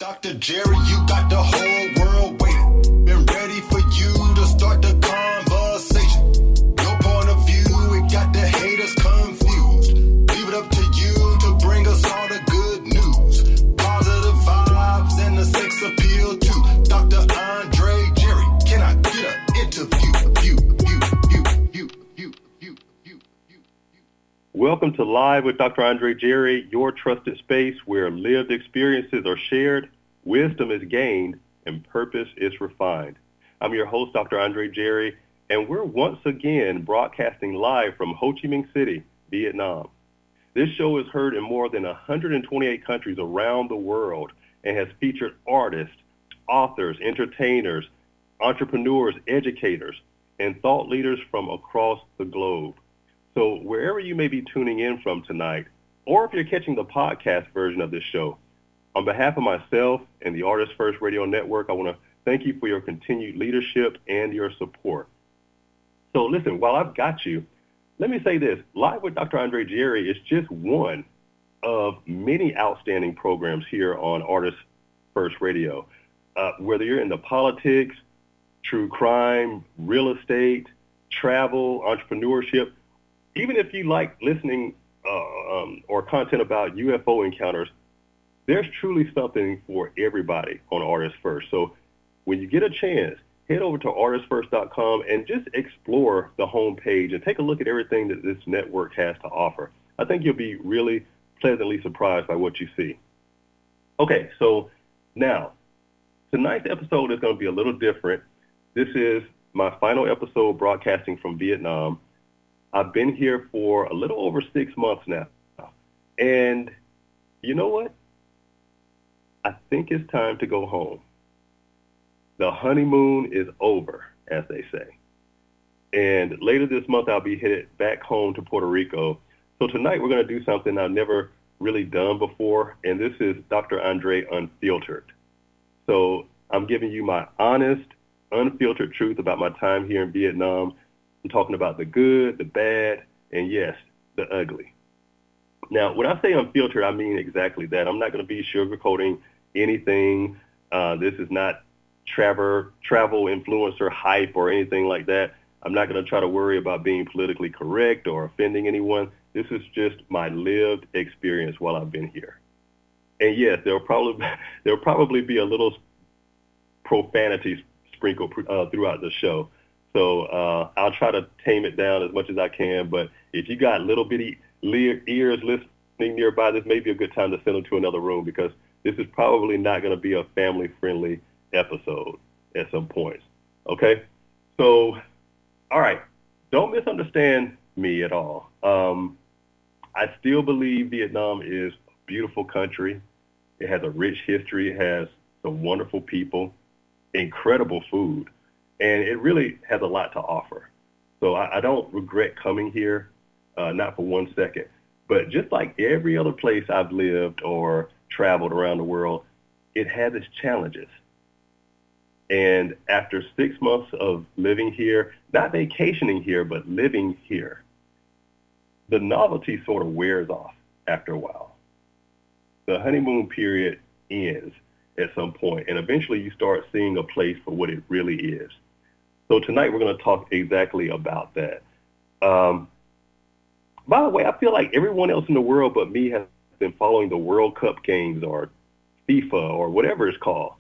Dr. Jerry, you got the whole world waiting. Been ready for you to start the conversation. Your point of view, it got the haters confused. Leave it up to you to bring us all the good news. Positive vibes and the sex appeal too. Dr. Andre Jerry, can I get an interview? Welcome to Live with Dr. Andre Jerry, your trusted space where lived experiences are shared, wisdom is gained, and purpose is refined. I'm your host, Dr. Andre Jerry, and we're once again broadcasting live from Ho Chi Minh City, Vietnam. This show is heard in more than 128 countries around the world and has featured artists, authors, entertainers, entrepreneurs, educators, and thought leaders from across the globe. So wherever you may be tuning in from tonight, or if you're catching the podcast version of this show, on behalf of myself and the Artist First Radio Network, I want to thank you for your continued leadership and your support. So listen, while I've got you, let me say this. Live with Dr. Andre Jerry is just one of many outstanding programs here on Artist First Radio. Whether you're into politics, true crime, real estate, travel, entrepreneurship, even if you like listening or content about UFO encounters, there's truly something for everybody on Artist First. So when you get a chance, head over to artistfirst.com and just explore the homepage and take a look at everything that this network has to offer. I think you'll be really pleasantly surprised by what you see. Okay, so now, tonight's episode is going to be a little different. This is my final episode broadcasting from Vietnam. I've been here for a little over 6 months now. And you know what? I think it's time to go home. The honeymoon is over, as they say. And later this month, I'll be headed back home to Puerto Rico. So tonight, we're going to do something I've never really done before, and this is Dr. Andre Unfiltered. So I'm giving you my honest, unfiltered truth about my time here in Vietnam. I'm talking about the good, the bad, and yes, the ugly. Now, when I say unfiltered, I mean exactly that. I'm not going to be sugarcoating anything. This is not travel influencer hype or anything like that. I'm not going to try to worry about being politically correct or offending anyone. This is just my lived experience while I've been here. And yes, there'll probably be a little profanity sprinkled throughout the show. So I'll try to tame it down as much as I can. But if you got little bitty ears listening nearby, this may be a good time to send them to another room because this is probably not going to be a family-friendly episode at some points. Okay? So, all right. Don't misunderstand me at all. I still believe Vietnam is a beautiful country. It has a rich history. It has some wonderful people, incredible food. And it really has a lot to offer. So I don't regret coming here, not for 1 second. But just like every other place I've lived or traveled around the world, it has its challenges. And after 6 months of living here, not vacationing here, but living here, the novelty sort of wears off after a while. The honeymoon period ends at some point, and eventually you start seeing a place for what it really is. So tonight we're going to talk exactly about that. By the way, I feel like everyone else in the world but me has been following the World Cup games or FIFA or whatever it's called.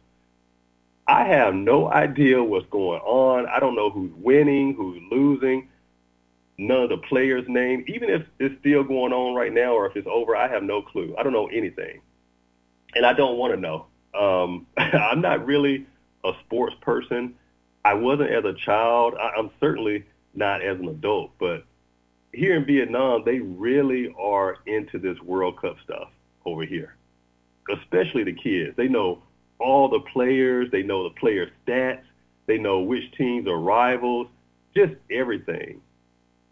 I have no idea what's going on. I don't know who's winning, who's losing, none of the players' names. Even if it's still going on right now or if it's over, I have no clue. I don't know anything. And I don't want to know. I'm not really a sports person. I wasn't as a child. I'm certainly not as an adult, but here in Vietnam, they really are into this World Cup stuff over here, especially the kids. They know all the players. They know the players' stats. They know which teams are rivals, just everything.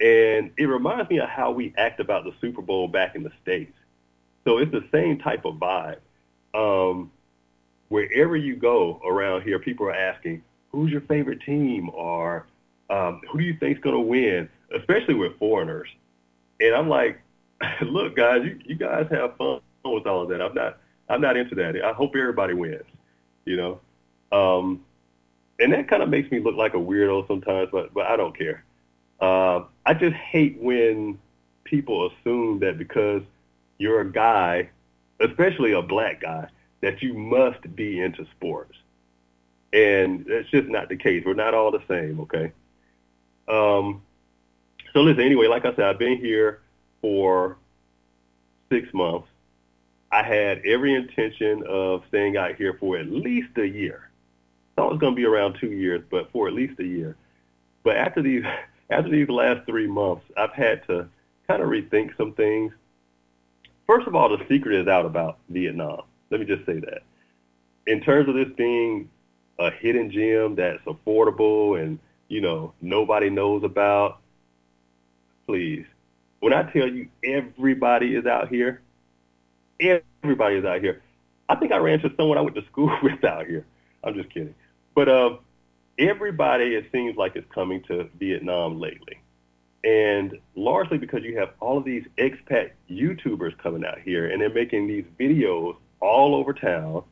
And it reminds me of how we act about the Super Bowl back in the States. So it's the same type of vibe. Wherever you go around here, people are asking, who's your favorite team? Or who do you think's going to win? Especially with foreigners. And I'm like, look, guys, you guys have fun with all of that. I'm I'm not into that. I hope everybody wins, you know. And that kind of makes me look like a weirdo sometimes, but I don't care. I just hate when people assume that because you're a guy, especially a black guy, that you must be into sports. And that's just not the case. We're not all the same, okay? So listen, anyway, like I said, I've been here for 6 months. I had every intention of staying out here for at least a year. I thought it was going to be around 2 years, but for at least a year. But after these last 3 months, I've had to kind of rethink some things. First of all, the secret is out about Vietnam. Let me just say that. In terms of this being a hidden gem that's affordable and, nobody knows about, please. When I tell you everybody is out here, everybody is out here. I think I ran into someone I went to school with out here. I'm just kidding. But everybody, it seems like, is coming to Vietnam lately. And largely because you have all of these expat YouTubers coming out here, and they're making these videos all over town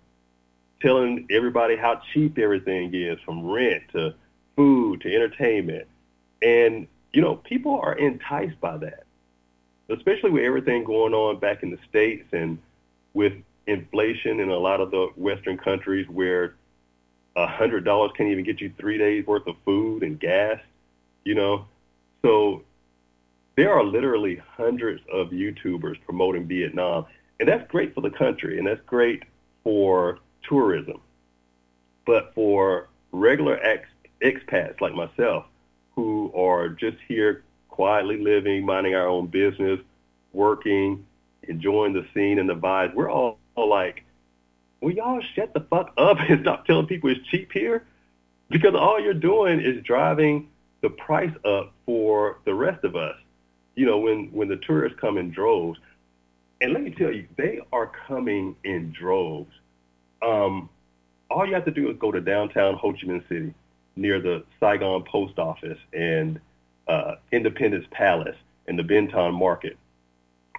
telling everybody how cheap everything is, from rent to food to entertainment. And, people are enticed by that, especially with everything going on back in the States and with inflation in a lot of the Western countries where $100 can't even get you 3 days worth of food and gas, So there are literally hundreds of YouTubers promoting Vietnam, and that's great for the country, and that's great for tourism. But for regular expats like myself, who are just here quietly living, minding our own business, working, enjoying the scene and the vibes, we're all like, will y'all shut the fuck up and stop telling people it's cheap here? Because all you're doing is driving the price up for the rest of us. When the tourists come in droves, and let me tell you, they are coming in droves. All you have to do is go to downtown Ho Chi Minh City, near the Saigon Post Office and Independence Palace and the Benton Market.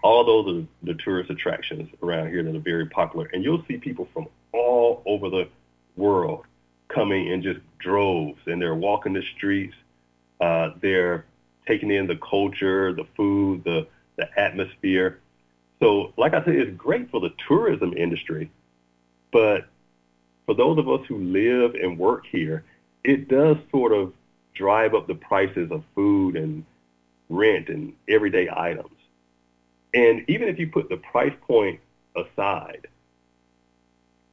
All those are the tourist attractions around here that are very popular. And you'll see people from all over the world coming in just droves, and they're walking the streets. They're taking in the culture, the food, the atmosphere. So, like I said, it's great for the tourism industry. But for those of us who live and work here, it does sort of drive up the prices of food and rent and everyday items. And even if you put the price point aside,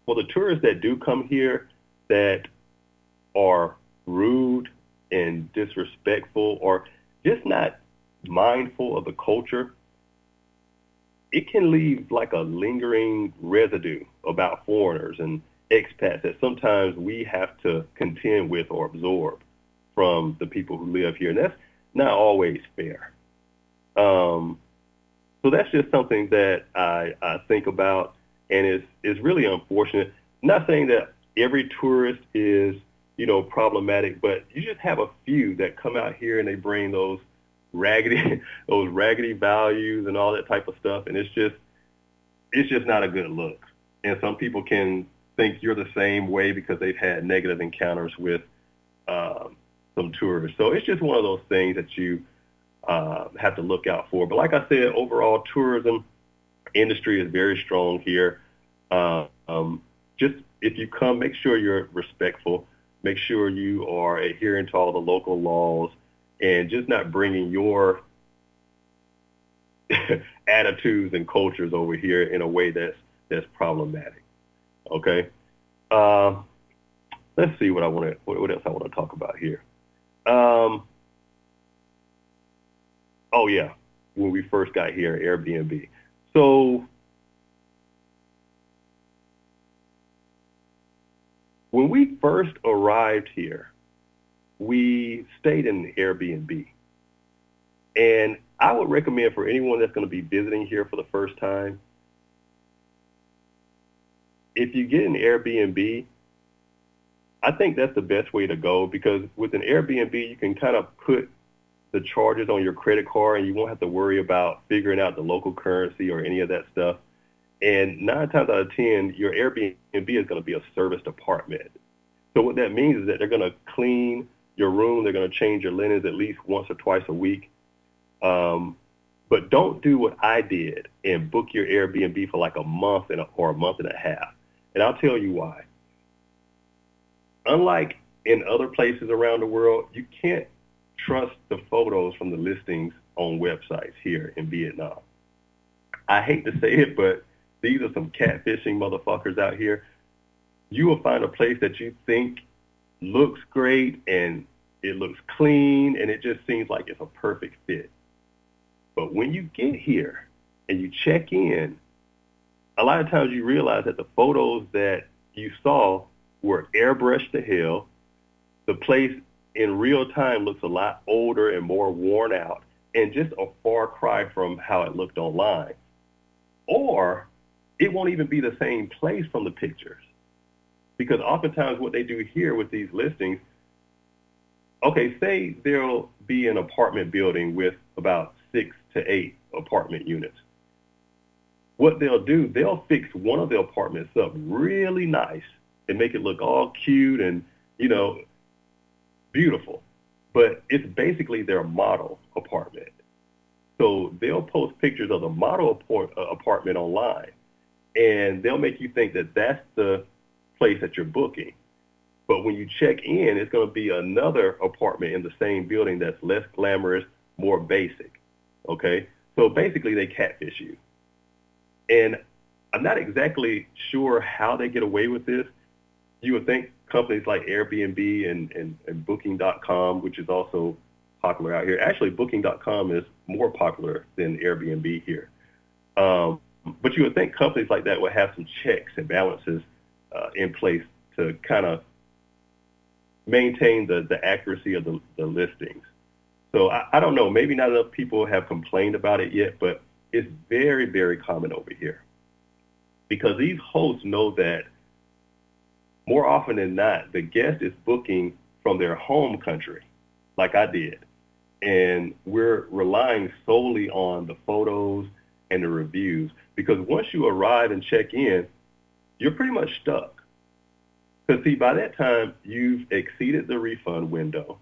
for the tourists that do come here that are rude and disrespectful or just not mindful of the culture, it can leave like a lingering residue about foreigners and expats that sometimes we have to contend with or absorb from the people who live here. And that's not always fair. So that's just something that I think about, and is really unfortunate. I'm not saying that every tourist is, problematic, but you just have a few that come out here and they bring those raggedy values and all that type of stuff, and it's just not a good look. And some people can think you're the same way because they've had negative encounters with some tourists. So it's just one of those things that you have to look out for. But like I said, overall tourism industry is very strong here. Just if you come, make sure you're respectful. Make sure you are adhering to all the local laws and just not bringing your attitudes and cultures over here in a way that's problematic. Okay. Let's see what else I want to talk about here. Oh yeah, when we first got here, Airbnb. So when we first arrived here, we stayed in an Airbnb. And I would recommend for anyone that's going to be visiting here for the first time, if you get an Airbnb, I think that's the best way to go, because with an Airbnb, you can kind of put the charges on your credit card and you won't have to worry about figuring out the local currency or any of that stuff. And 9 times out of 10, your Airbnb is going to be a serviced apartment. So what that means is that they're going to clean your room. They're going to change your linens at least once or twice a week. But don't do what I did and book your Airbnb for like a month or a month and a half. And I'll tell you why. Unlike in other places around the world, you can't trust the photos from the listings on websites here in Vietnam. I hate to say it, but these are some catfishing motherfuckers out here. You will find a place that you think looks great and it looks clean and it just seems like it's a perfect fit. But when you get here and you check in, a lot of times you realize that the photos that you saw were airbrushed to hell. The place in real time looks a lot older and more worn out and just a far cry from how it looked online. Or it won't even be the same place from the pictures. Because oftentimes what they do here with these listings, okay, say there'll be an apartment building with about 6 to 8 apartment units. What they'll do, they'll fix one of the apartments up really nice and make it look all cute and, beautiful. But it's basically their model apartment. So they'll post pictures of the model apartment online, and they'll make you think that that's the place that you're booking. But when you check in, it's going to be another apartment in the same building that's less glamorous, more basic. Okay? So basically, they catfish you. And I'm not exactly sure how they get away with this. You would think companies like Airbnb and Booking.com, which is also popular out here. Actually, Booking.com is more popular than Airbnb here. But you would think companies like that would have some checks and balances in place to kind of maintain the accuracy of the listings. So I don't know, maybe not enough people have complained about it yet, but it's very, very common over here. Because these hosts know that more often than not, the guest is booking from their home country, like I did. And we're relying solely on the photos and the reviews, because once you arrive and check in, you're pretty much stuck. Because see, by that time, you've exceeded the refund window.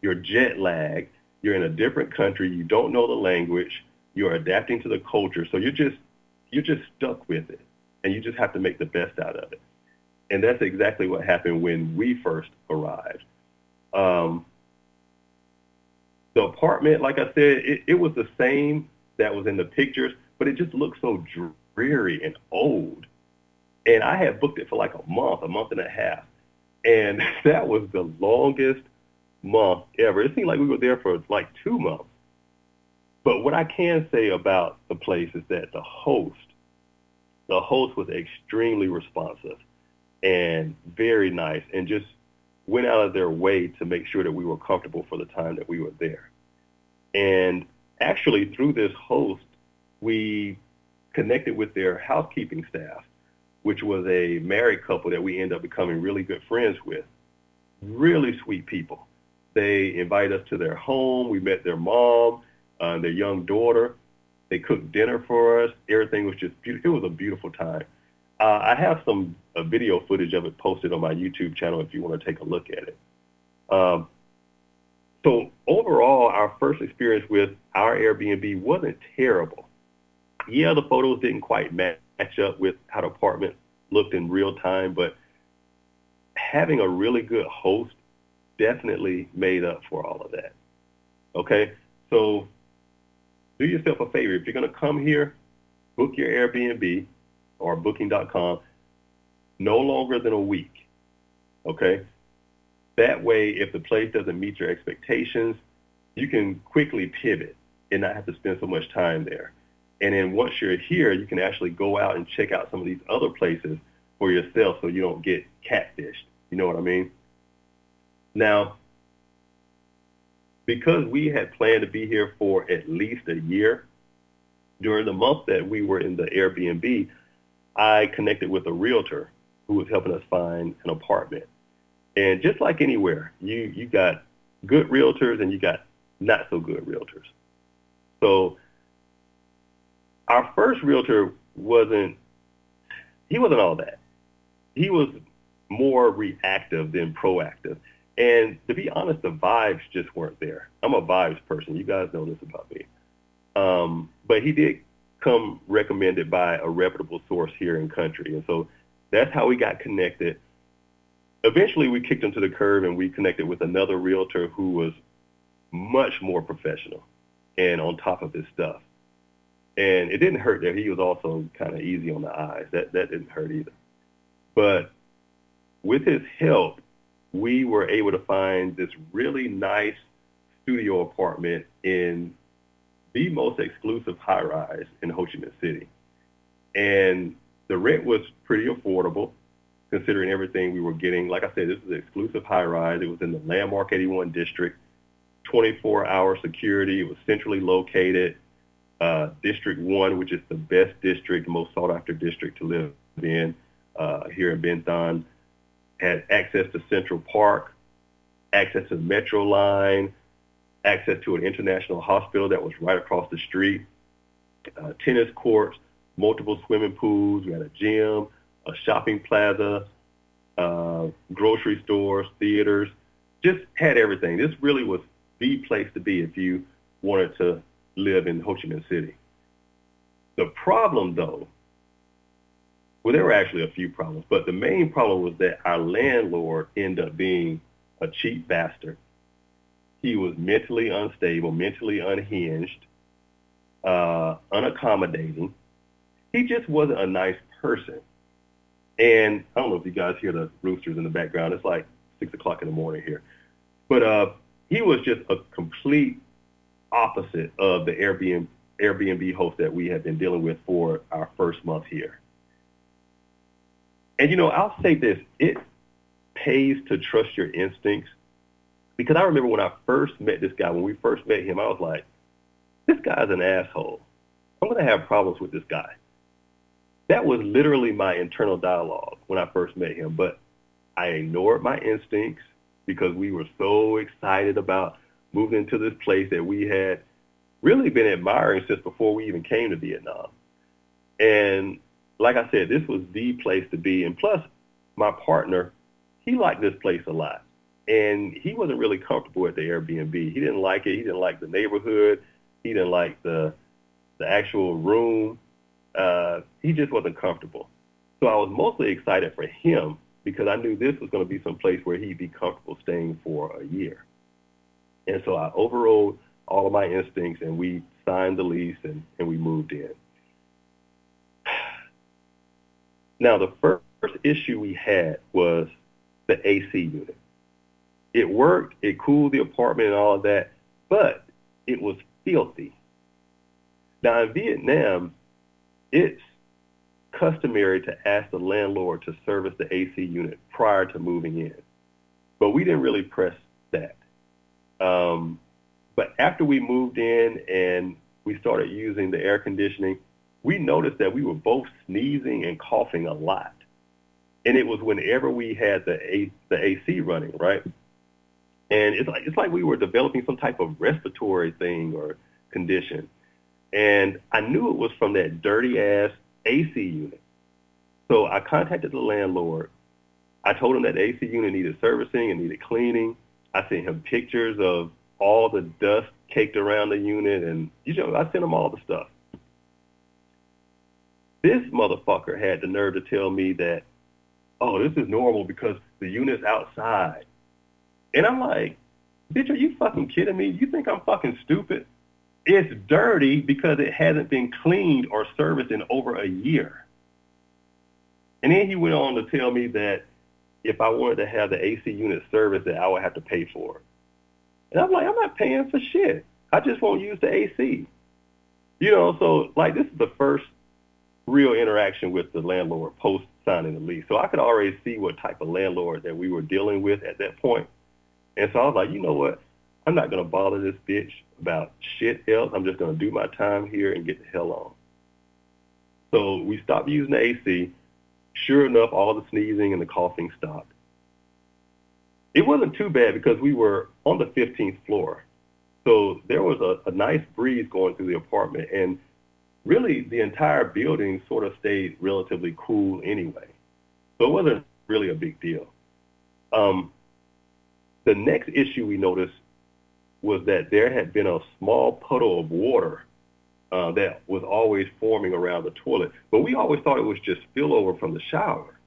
You're jet lagged. You're in a different country. You don't know the language. You're adapting to the culture. So you're just stuck with it, and you just have to make the best out of it. And that's exactly what happened when we first arrived. The apartment, like I said, it was the same that was in the pictures, but it just looked so dreary and old. And I had booked it for like a month and a half. And that was the longest month ever. It seemed like we were there for like 2 months. But what I can say about the place is that the host was extremely responsive and very nice and just went out of their way to make sure that we were comfortable for the time that we were there. And actually through this host, we connected with their housekeeping staff, which was a married couple that we ended up becoming really good friends with. Really sweet people. They invited us to their home. We met their mom, their young daughter. They cooked dinner for us. Everything was just beautiful. It was a beautiful time. I have some video footage of it posted on my YouTube channel if you want to take a look at it. So overall, our first experience with our Airbnb wasn't terrible. Yeah, the photos didn't quite match up with how the apartment looked in real time, but having a really good host definitely made up for all of that. Okay, so do yourself a favor. If you're going to come here, book your Airbnb or Booking.com no longer than a week. Okay, that way, if the place doesn't meet your expectations, you can quickly pivot and not have to spend so much time there. And then once you're here, you can actually go out and check out some of these other places for yourself so you don't get catfished. You know what I mean? Now, because we had planned to be here for at least a year, during the month that we were in the Airbnb, I connected with a realtor who was helping us find an apartment. And just like anywhere, you got good realtors and you got not so good realtors. So our first realtor wasn't, he wasn't all that. He was more reactive than proactive. And to be honest, the vibes just weren't there. I'm a vibes person. You guys know this about me. But he did come recommended by a reputable source here in country. And so that's how we got connected. Eventually, we kicked him to the curb and we connected with another realtor who was much more professional and on top of his stuff. And it didn't hurt that he was also kind of easy on the eyes. That didn't hurt either. But with his help, we were able to find this really nice studio apartment in the most exclusive high-rise in Ho Chi Minh City. And the rent was pretty affordable, considering everything we were getting. Like I said, this is an exclusive high-rise. It was in the Landmark 81 district, 24-hour security. It was centrally located. District 1, which is the best district, the most sought-after district to live in here in Ben Thanh, had access to Central Park, access to the Metro line, access to an international hospital that was right across the street, tennis courts, multiple swimming pools. We had a gym, a shopping plaza, grocery stores, theaters, just had everything. This really was the place to be if you wanted to live in Ho Chi Minh City. The problem, though, well, there were actually a few problems, but the main problem was that our landlord ended up being a cheap bastard. He was mentally unstable, mentally unhinged, unaccommodating. He just wasn't a nice person. And I don't know if you guys hear the roosters in the background. It's like 6 o'clock in the morning here. But he was just a complete opposite of the Airbnb host that we had been dealing with for our first month here. And, I'll say this. It pays to trust your instincts. Because I remember when I first met this guy, when we first met him, I was like, this guy's an asshole. I'm going to have problems with this guy. That was literally my internal dialogue when I first met him. But I ignored my instincts because we were so excited about moving into this place that we had really been admiring since before we even came to Vietnam. And like I said, this was the place to be. And plus, my partner, he liked this place a lot. And he wasn't really comfortable at the Airbnb. He didn't like it. He didn't like the neighborhood. He didn't like the actual room. He just wasn't comfortable. So I was mostly excited for him because I knew this was going to be some place where he'd be comfortable staying for a year. And so I overrode all of my instincts, and we signed the lease, and we moved in. Now, the first issue we had was the AC unit. It worked, it cooled the apartment and all of that, but it was filthy. Now, in Vietnam, it's customary to ask the landlord to service the AC unit prior to moving in. But we didn't really press that. But after we moved in and we started using the air conditioning, we noticed that we were both sneezing and coughing a lot. And it was whenever we had the AC running, right? And it's like we were developing some type of respiratory thing or condition. And I knew it was from that dirty-ass AC unit. So I contacted the landlord. I told him that the AC unit needed servicing and needed cleaning. I sent him pictures of all the dust caked around the unit, and I sent him all the stuff. This motherfucker had the nerve to tell me that, oh, this is normal because the unit's outside. And I'm like, bitch, are you fucking kidding me? You think I'm fucking stupid? It's dirty because it hasn't been cleaned or serviced in over a year. And then he went on to tell me that if I wanted to have the AC unit serviced, that I would have to pay for it. And I'm like, I'm not paying for shit. I just won't use the AC. So like this is the first real interaction with the landlord post signing the lease. So I could already see what type of landlord that we were dealing with at that point. And so I was like, you know what? I'm not going to bother this bitch about shit else. I'm just going to do my time here and get the hell on. So we stopped using the AC. Sure enough, all the sneezing and the coughing stopped. It wasn't too bad because we were on the 15th floor. So there was a nice breeze going through the apartment. And really the entire building sort of stayed relatively cool anyway. So it wasn't really a big deal. Um, the next issue we noticed was that there had been a small puddle of water that was always forming around the toilet. But we always thought it was just spillover from the shower.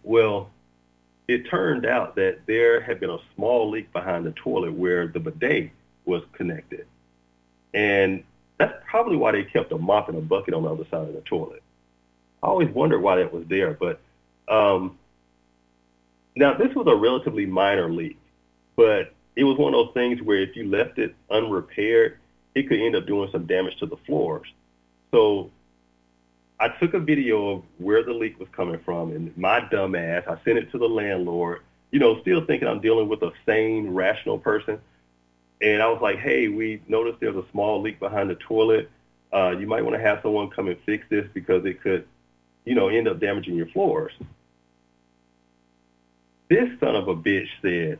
Well, it turned out that there had been a small leak behind the toilet where the bidet was connected. And that's probably why they kept a mop and a bucket on the other side of the toilet. I always wondered why that was there. But now, this was a relatively minor leak, but it was one of those things where if you left it unrepaired, it could end up doing some damage to the floors. So I took a video of where the leak was coming from, and my dumb ass, I sent it to the landlord, still thinking I'm dealing with a sane, rational person. And I was like, hey, we noticed there's a small leak behind the toilet. You might want to have someone come and fix this because it could, end up damaging your floors. This son of a bitch said,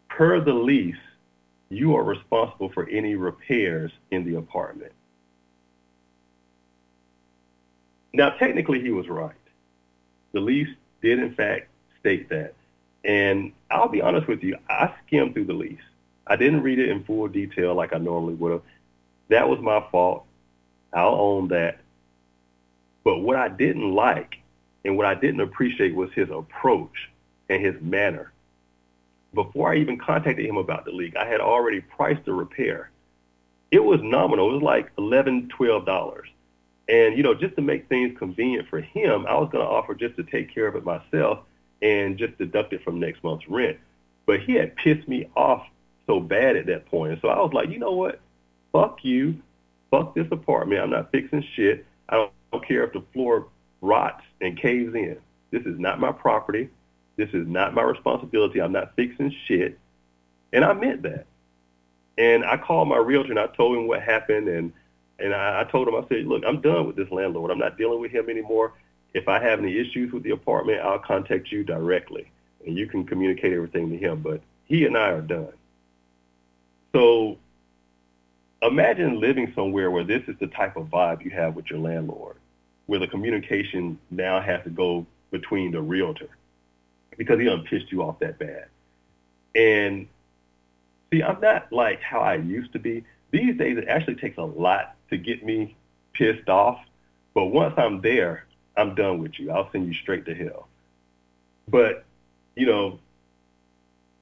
per the lease, you are responsible for any repairs in the apartment. Now, technically, he was right. The lease did, in fact, state that. And I'll be honest with you, I skimmed through the lease. I didn't read it in full detail like I normally would have. That was my fault. I'll own that. But what I didn't like and what I didn't appreciate was his approach and his manner. Before I even contacted him about the leak, I had already priced the repair. It was nominal. It was like $11, $12. And, just to make things convenient for him, I was going to offer just to take care of it myself and just deduct it from next month's rent. But he had pissed me off so bad at that point. And so I was like, you know what? Fuck you. Fuck this apartment. I'm not fixing shit. I don't care if the floor rots and caves in. This is not my property. This is not my responsibility. I'm not fixing shit. And I meant that. And I called my realtor and I told him what happened. And I told him, I said, look, I'm done with this landlord. I'm not dealing with him anymore. If I have any issues with the apartment, I'll contact you directly. And you can communicate everything to him. But he and I are done. So imagine living somewhere where this is the type of vibe you have with your landlord, where the communication now has to go between the realtor because he done pissed you off that bad. And see, I'm not like how I used to be. These days, it actually takes a lot to get me pissed off. But once I'm there, I'm done with you. I'll send you straight to hell. But,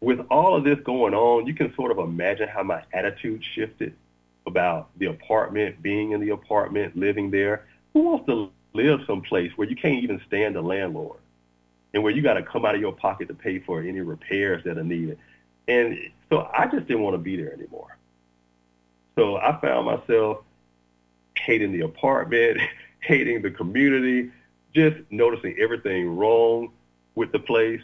with all of this going on, you can sort of imagine how my attitude shifted about the apartment, being in the apartment, living there. Who wants to live someplace where you can't even stand the landlord and where you got to come out of your pocket to pay for any repairs that are needed? And so I just didn't want to be there anymore. So I found myself hating the apartment, hating the community, just noticing everything wrong with the place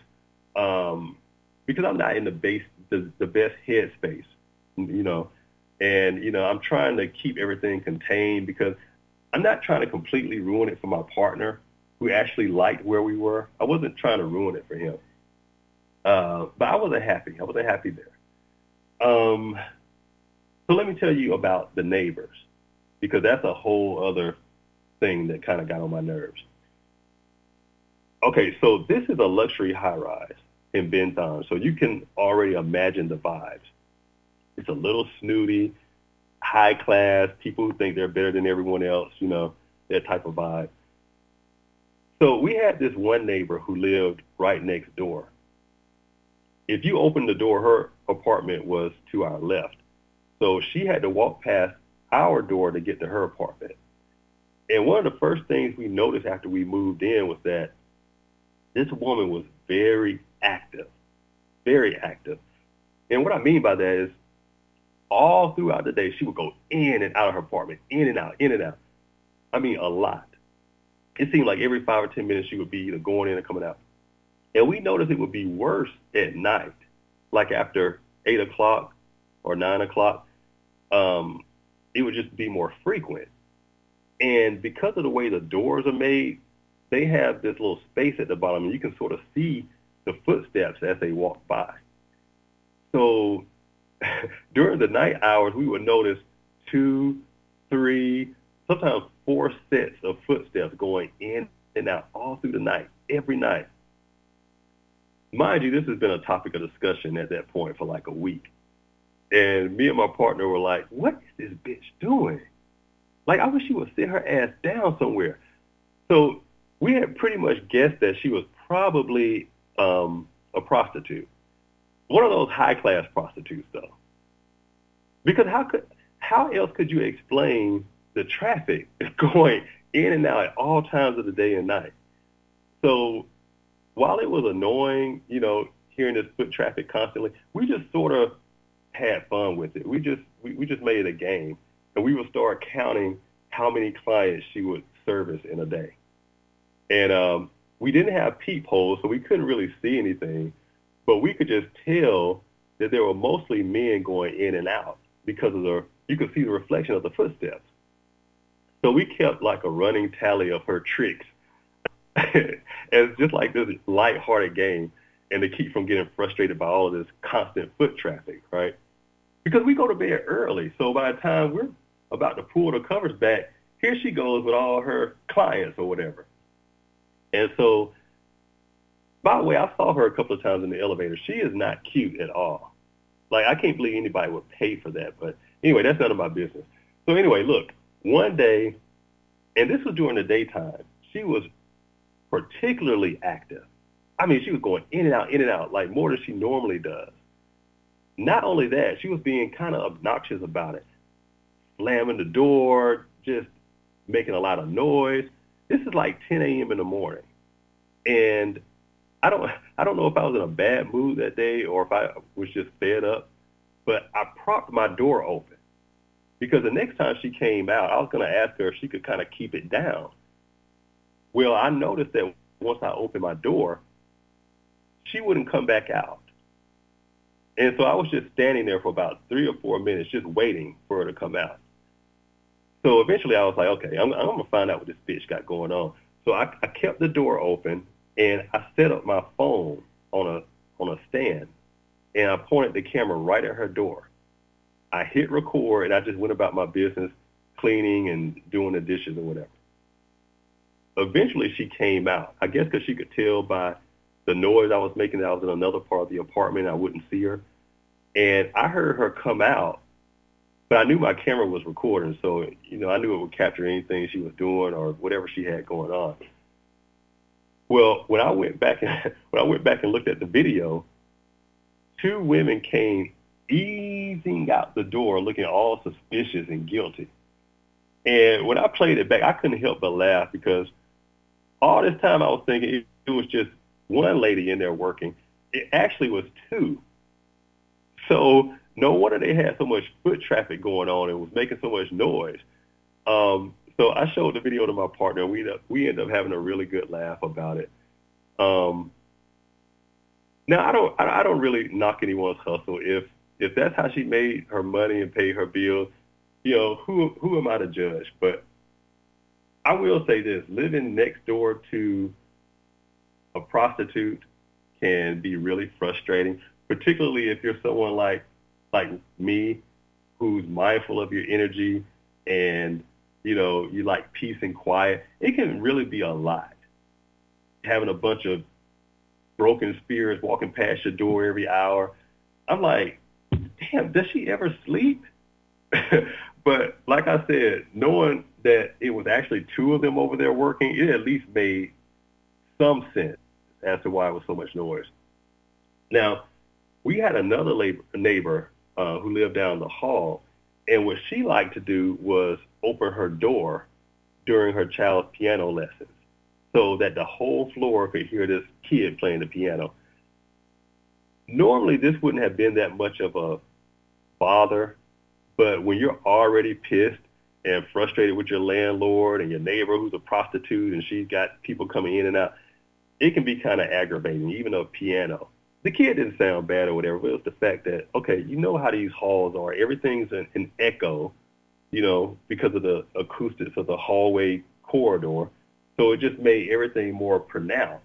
because I'm not in the best headspace, and, I'm trying to keep everything contained because I'm not trying to completely ruin it for my partner who actually liked where we were. I wasn't trying to ruin it for him. But I wasn't happy. I wasn't happy there. So let me tell you about the neighbors, because that's a whole other thing that kind of got on my nerves. Okay, so this is a luxury high-rise in Bentham, so you can already imagine the vibes. It's a little snooty, high class, people who think they're better than everyone else, that type of vibe. So we had this one neighbor who lived right next door. If you opened the door, her apartment was to our left. So she had to walk past our door to get to her apartment. And one of the first things we noticed after we moved in was that this woman was very active, very active. And what I mean by that is all throughout the day, she would go in and out of her apartment, in and out, in and out. I mean, a lot. It seemed like every 5 or 10 minutes she would be either going in or coming out. And we noticed it would be worse at night, like after 8 o'clock or 9 o'clock. It would just be more frequent. And because of the way the doors are made, they have this little space at the bottom, and you can sort of see the footsteps as they walk by. So during the night hours, we would notice 2, 3, sometimes 4 sets of footsteps going in and out all through the night, every night. Mind you, this has been a topic of discussion at that point for like a week. And me and my partner were like, what is this bitch doing? Like, I wish she would sit her ass down somewhere. So we had pretty much guessed that she was probably a prostitute. One of those high-class prostitutes, though. Because how else could you explain the traffic going in and out at all times of the day and night? So while it was annoying, hearing this foot traffic constantly, we just sort of had fun with it. We just made it a game, and we would start counting how many clients she would service in a day. And we didn't have peepholes, so we couldn't really see anything, but we could just tell that there were mostly men going in and out because you could see the reflection of the footsteps. So we kept like a running tally of her tricks as just like this lighthearted game, and to keep from getting frustrated by all of this constant foot traffic, right? Because we go to bed early, so by the time we're about to pull the covers back, here she goes with all her clients or whatever. And so, by the way, I saw her a couple of times in the elevator. She is not cute at all. Like, I can't believe anybody would pay for that. But anyway, that's none of my business. So anyway, look, one day, and this was during the daytime, she was particularly active. I mean, she was going in and out, like more than she normally does. Not only that, she was being kind of obnoxious about it, slamming the door, just making a lot of noise. This is like 10 a.m. in the morning. And I don't know if I was in a bad mood that day or if I was just fed up, but I propped my door open because the next time she came out, I was going to ask her if she could kind of keep it down. Well, I noticed that once I opened my door, she wouldn't come back out. And so I was just standing there for about 3 or 4 minutes just waiting for her to come out. So eventually I was like, okay, I'm going to find out what this bitch got going on. So I kept the door open, and I set up my phone on a stand, and I pointed the camera right at her door. I hit record, and I just went about my business, cleaning and doing the dishes or whatever. Eventually she came out, I guess because she could tell by the noise I was making that I was in another part of the apartment, I wouldn't see her. And I heard her come out, but I knew my camera was recording, so I knew it would capture anything she was doing or whatever she had going on. Well, when I went back and looked at the video, 2 women came easing out the door, looking all suspicious and guilty. And when I played it back, I couldn't help but laugh because all this time I was thinking it was just one lady in there working. It actually was 2. So no wonder they had so much foot traffic going on and was making so much noise. So I showed the video to my partner, and we ended up having a really good laugh about it. Now I don't really knock anyone's hustle. If that's how she made her money and paid her bills, who am I to judge? But I will say this: living next door to a prostitute can be really frustrating, particularly if you're someone like me, who's mindful of your energy and you like peace and quiet. It can really be a lot. Having a bunch of broken spirits walking past your door every hour. I'm like, damn, does she ever sleep? But like I said, knowing that it was actually 2 of them over there working, it at least made some sense as to why it was so much noise. Now, we had another neighbor who lived down the hall, and what she liked to do was open her door during her child's piano lessons so that the whole floor could hear this kid playing the piano. Normally, this wouldn't have been that much of a bother, but when you're already pissed and frustrated with your landlord and your neighbor who's a prostitute and she's got people coming in and out, it can be kind of aggravating, even a piano. The kid didn't sound bad or whatever, but it was the fact that, okay, you know how these halls are. Everything's an echo, because of the acoustics of the hallway corridor. So it just made everything more pronounced.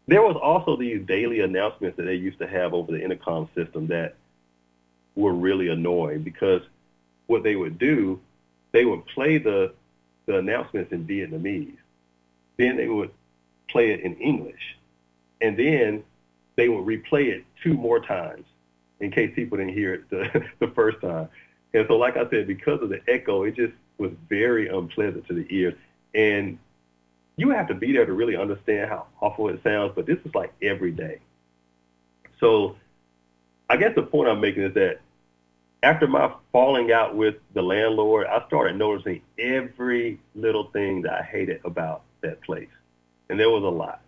There was also these daily announcements that they used to have over the intercom system that were really annoying because what they would do, they would play the announcements in Vietnamese. Then they would play it in English. And then they would replay it 2 more times in case people didn't hear it the first time. And so, like I said, because of the echo, it just was very unpleasant to the ears. And you have to be there to really understand how awful it sounds, but this is like every day. So I guess the point I'm making is that after my falling out with the landlord, I started noticing every little thing that I hated about that place. And there was a lot.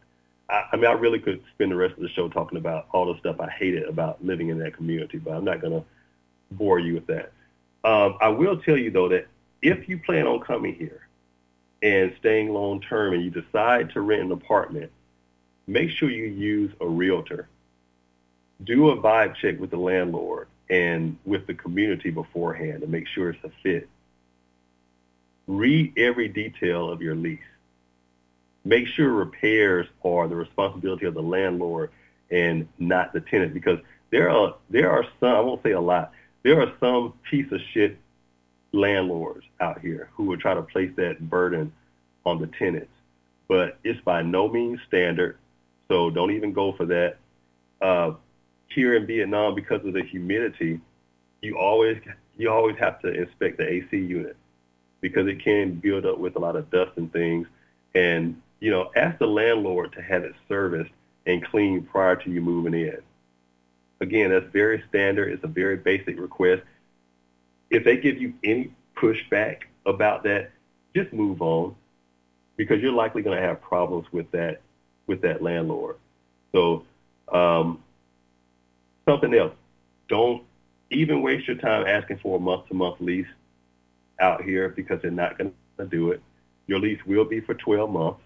I mean, I really could spend the rest of the show talking about all the stuff I hated about living in that community, but I'm not going to bore you with that. I will tell you, though, that if you plan on coming here and staying long term and you decide to rent an apartment, make sure you use a realtor. Do a vibe check with the landlord and with the community beforehand to make sure it's a fit. Read every detail of your lease. Make sure repairs are the responsibility of the landlord and not the tenant, because there are some, I won't say a lot, there are some piece of shit landlords out here who would try to place that burden on the tenants. But it's by no means standard, so don't even go for that. Here in Vietnam, because of the humidity, you always have to inspect the AC unit because it can build up with a lot of dust and things. And, ask the landlord to have it serviced and cleaned prior to you moving in. Again, that's very standard. It's a very basic request. If they give you any pushback about that, just move on, because you're likely going to have problems with that landlord. So something else, don't even waste your time asking for a month-to-month lease out here, because they're not going to do it. Your lease will be for 12 months,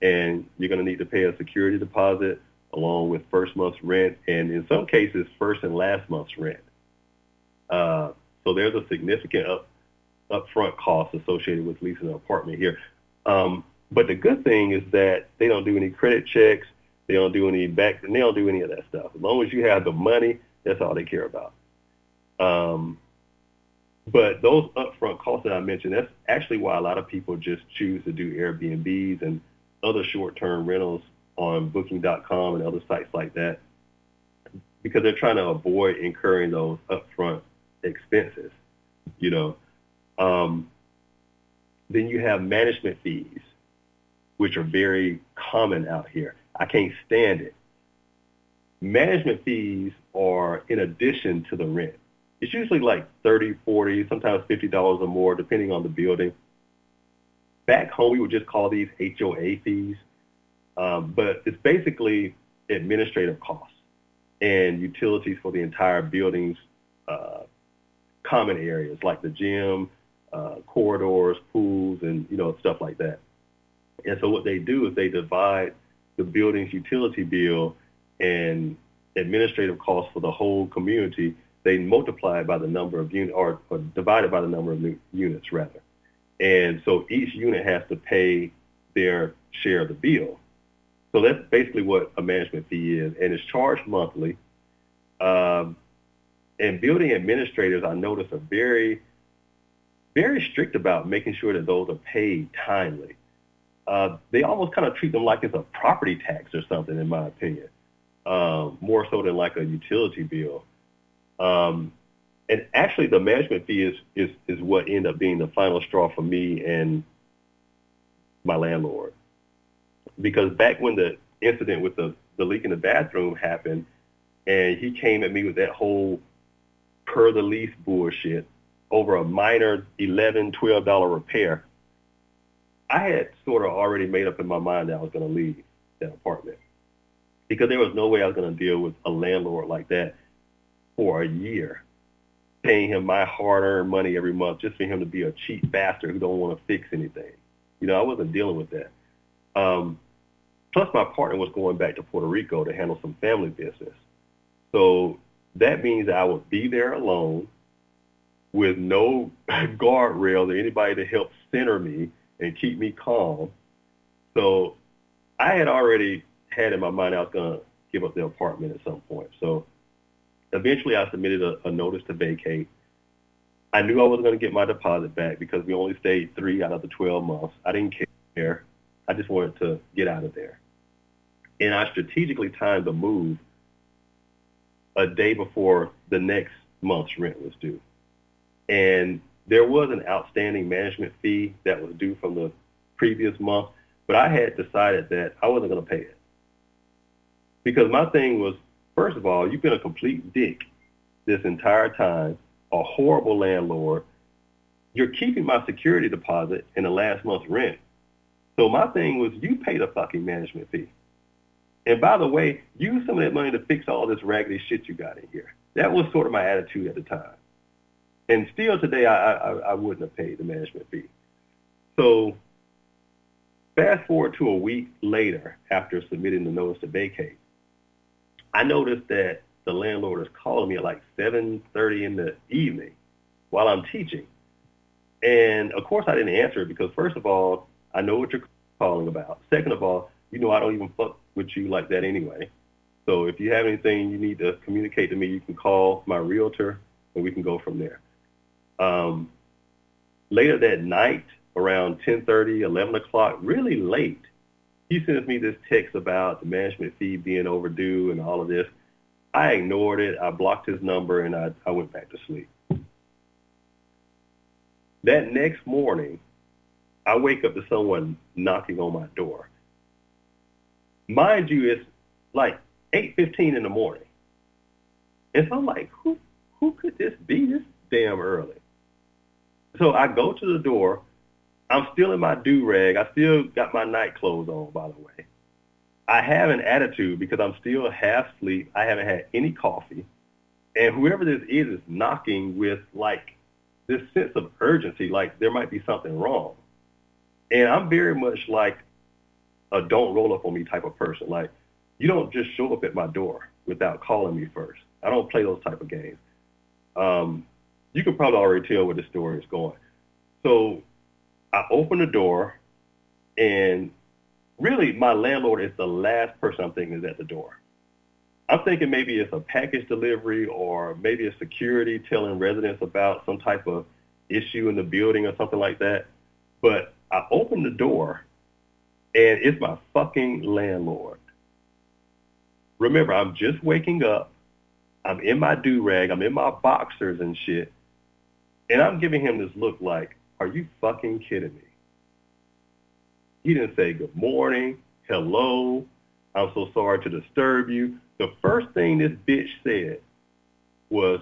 and you're going to need to pay a security deposit along with first month's rent, and in some cases, first and last month's rent. So there's a significant upfront cost associated with leasing an apartment here. But the good thing is that they don't do any credit checks. They don't do any they don't do any of that stuff. As long as you have the money, that's all they care about. But those upfront costs that I mentioned, that's actually why a lot of people just choose to do Airbnbs and other short-term rentals on Booking.com and other sites like that, because they're trying to avoid incurring those upfront expenses. Then you have management fees, which are very common out here. I can't stand it. Management fees are in addition to the rent. It's usually like $30, $40, sometimes $50 or more, depending on the building. Back home, we would just call these HOA fees, but it's basically administrative costs and utilities for the entire building's common areas, like the gym, corridors, pools, and stuff like that. And so what they do is they divide the building's utility bill and administrative costs for the whole community. They multiply it by the number of units, or divide it by the number of units, rather. And so each unit has to pay their share of the bill. So that's basically what a management fee is, and it's charged monthly. And building administrators, I notice, are very, very strict about making sure that those are paid timely. They almost kind of treat them like it's a property tax or something, in my opinion, more so than like a utility bill. And actually, the management fee is what ended up being the final straw for me and my landlord. Because back when the incident with the leak in the bathroom happened, and he came at me with that whole per the lease bullshit over a minor $11, $12 repair, I had sort of already made up in my mind that I was going to leave that apartment, because there was no way I was going to deal with a landlord like that for a year, paying him my hard-earned money every month just for him to be a cheap bastard who don't want to fix anything. I wasn't dealing with that. Plus, my partner was going back to Puerto Rico to handle some family business. So that means that I would be there alone with no guardrails or anybody to help center me and keep me calm. So I had already had in my mind I was going to give up the apartment at some point. So eventually I submitted a notice to vacate. I knew I wasn't going to get my deposit back because we only stayed 3 out of the 12 months. I didn't care. I just wanted to get out of there. And I strategically timed the move a day before the next month's rent was due. And there was an outstanding management fee that was due from the previous month, but I had decided that I wasn't going to pay it. Because my thing was, first of all, you've been a complete dick this entire time, a horrible landlord. You're keeping my security deposit and the last month's rent. So my thing was, you pay the fucking management fee. And by the way, use some of that money to fix all this raggedy shit you got in here. That was sort of my attitude at the time. And still today, I wouldn't have paid the management fee. So fast forward to a week later after submitting the notice to vacate, I noticed that the landlord is calling me at like 7:30 in the evening while I'm teaching. And of course, I didn't answer it because first of all, I know what you're calling about. Second of all, you know I don't even fuck with you like that anyway. So if you have anything you need to communicate to me, you can call my realtor and we can go from there. Later that night, around 10:30, 11 o'clock, really late, he sends me this text about the management fee being overdue and all of this. I ignored it. I blocked his number and I went back to sleep. That next morning, I wake up to someone knocking on my door. Mind you, it's like 8:15 in the morning. And so I'm like, who could this be this damn early? So I go to the door. I'm still in my do-rag. I still got my night clothes on, by the way. I have an attitude because I'm still half asleep. I haven't had any coffee. And whoever this is knocking with like this sense of urgency, like there might be something wrong. And I'm very much like a don't roll up on me type of person. Like, you don't just show up at my door without calling me first. I don't play those type of games. You can probably already tell where the story is going. So I open the door, and really my landlord is the last person I'm thinking is at the door. I'm thinking maybe it's a package delivery or maybe it's security telling residents about some type of issue in the building or something like that. But I open the door, and it's my fucking landlord. Remember, I'm just waking up. I'm in my do-rag. I'm in my boxers and shit. And I'm giving him this look like, are you fucking kidding me? He didn't say good morning, hello, I'm so sorry to disturb you. The first thing this bitch said was,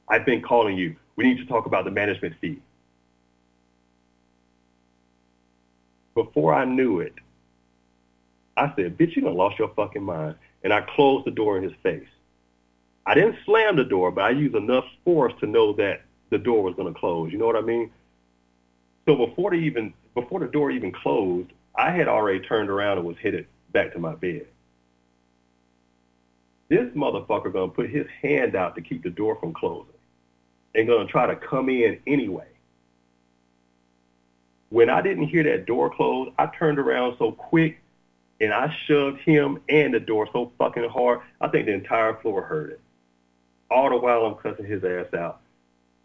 I've been calling you. We need to talk about the management fee. Before I knew it, I said, bitch, you done lost your fucking mind. And I closed the door in his face. I didn't slam the door, but I used enough force to know that the door was going to close. You know what I mean? So before the door even closed, I had already turned around and was headed back to my bed. This motherfucker going to put his hand out to keep the door from closing and going to try to come in anyway. When I didn't hear that door close, I turned around so quick and I shoved him and the door so fucking hard, I think the entire floor heard it. All the while I'm cussing his ass out.